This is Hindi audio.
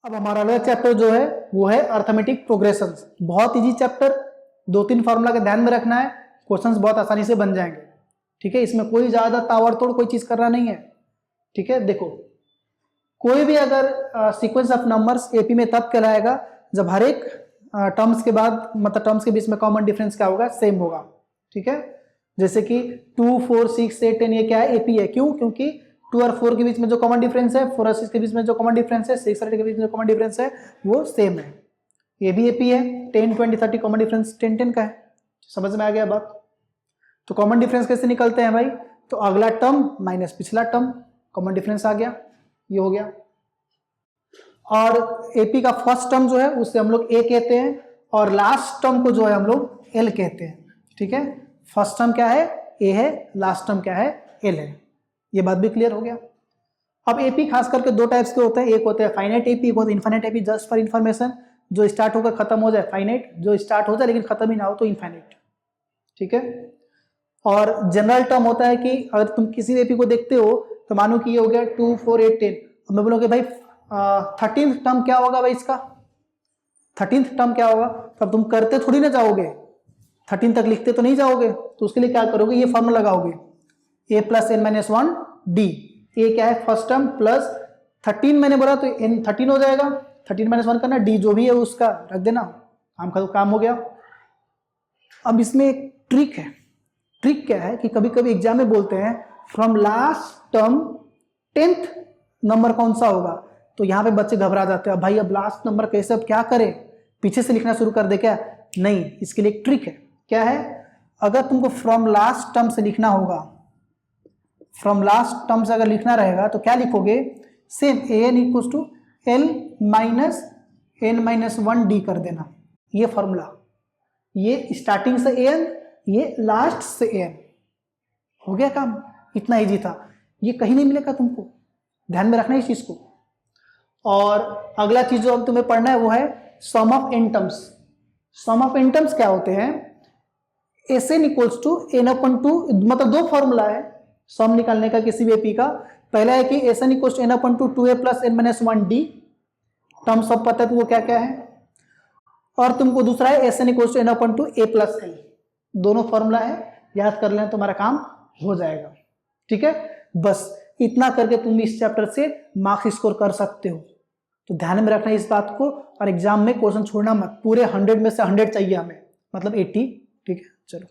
अब हमारा अगला चैप्टर जो है वो है अर्थमेटिक प्रोग्रेशंस। बहुत इजी चैप्टर, 2-3 फॉर्मूला का ध्यान में रखना है, क्वेश्चंस बहुत आसानी से बन जाएंगे। ठीक है, इसमें कोई ज्यादा ताबड़तोड़ कोई चीज करना नहीं है। ठीक है, देखो कोई भी अगर सीक्वेंस ऑफ नंबर्स एपी में तब कहलाएगा जब हर एक टर्म्स के बाद मतलब टर्म्स के बीच में कॉमन डिफरेंस क्या होगा, सेम होगा। ठीक है, जैसे कि 2, 4, 6, 8, 10 ये क्या है, एपी है। क्यों? क्योंकि 2 और 4 के बीच में जो कॉमन डिफरेंस है, 4 और 6 के बीच में जो कॉमन डिफरेंस है, 6 और 8 के बीच में जो कॉमन डिफरेंस है वो सेम है। ये भी एपी है। 10, 20, 30 कॉमन डिफरेंस 10, 10 का है। समझ में आ गया बात? तो कॉमन डिफरेंस कैसे निकलते हैं भाई? तो अगला टर्म माइनस पिछला टर्म, कॉमन डिफरेंस आ गया, ये हो गया। और एपी का फर्स्ट टर्म जो है उसे हम लोग ए कहते हैं और लास्ट टर्म को जो है हम लोग एल कहते हैं। ठीक है, फर्स्ट टर्म क्या है, ए है, लास्ट टर्म क्या है, एल है। ये बात भी क्लियर हो गया। अब एपी खास करके दो टाइप्स के होते हैं, एक होता है फाइनाइट एपी, एक होता है infinite AP. Just for information, जो स्टार्ट होकर खत्म हो जाए फाइनाइट, जो स्टार्ट हो जाए लेकिन खत्म ही ना हो तो इनफाइनाइट। ठीक है, और जनरल टर्म होता है कि अगर तुम किसी एपी को देखते हो तो मानो कि ये हो गया 2, 4, 8, 10, अब मैं बोलूँगा भाई 13th टर्म क्या होगा भाई, इसका 13th टर्म क्या होगा? तब तुम करते थोड़ी ना जाओगे, 13 तक लिखते तो नहीं जाओगे, तो उसके लिए क्या करोगे, ये फॉर्मूला लगाओगे, a plus n minus 1 d. A क्या है, फर्स्ट टर्म प्लस 13 मैंने बोला तो एन 13 हो जाएगा, 13 माइनस 1 करना, डी जो भी है उसका रख देना, काम हो गया। अब इसमें एक ट्रिक है। ट्रिक क्या है कि कभी कभी एग्जाम में बोलते हैं from last term 10th number कौन सा होगा, तो यहाँ पे बच्चे घबरा जाते हैं, भाई अब लास्ट नंबर कैसे, अब क्या करें, पीछे से लिखना शुरू कर दे क्या? नहीं, इसके लिए एक ट्रिक है। क्या है? अगर तुमको फ्रॉम लास्ट टर्म से लिखना होगा, फ्रॉम लास्ट टर्म से अगर लिखना रहेगा तो क्या लिखोगे, same a n equal to l minus n minus 1 d कर देना। ये फॉर्मूला, ये स्टार्टिंग से ए एन, ये लास्ट से ए एन, हो गया काम। इतना इजी था, ये कहीं नहीं मिलेगा तुमको, ध्यान में रखना इस चीज को। और अगला चीज जो अब तुम्हें पढ़ना है वो है sum of n terms. Sum of n terms क्या होते हैं, S n equals to n upon two, मतलब दो फॉर्मूला है सम निकालने का किसी भी एपी का। पहला है कि s n equals to n upon two 2a plus n minus 1 d, terms सब पता है तुमको क्या क्या है। और तुमको दूसरा है s n equals to n upon two a plus l, दोनों फॉर्मूला है, याद कर लें तुम्हारा काम हो जाएगा। ठीक है, बस इतना करके तुम इस चैप्टर से मार्क्स स्कोर कर सकते हो, तो ध्यान में रखना इस बात को। और एग्जाम में क्वेश्चन छोड़ना मत, पूरे 100 में से 100 चाहिए हमें, मतलब 80। ठीक है, चलो।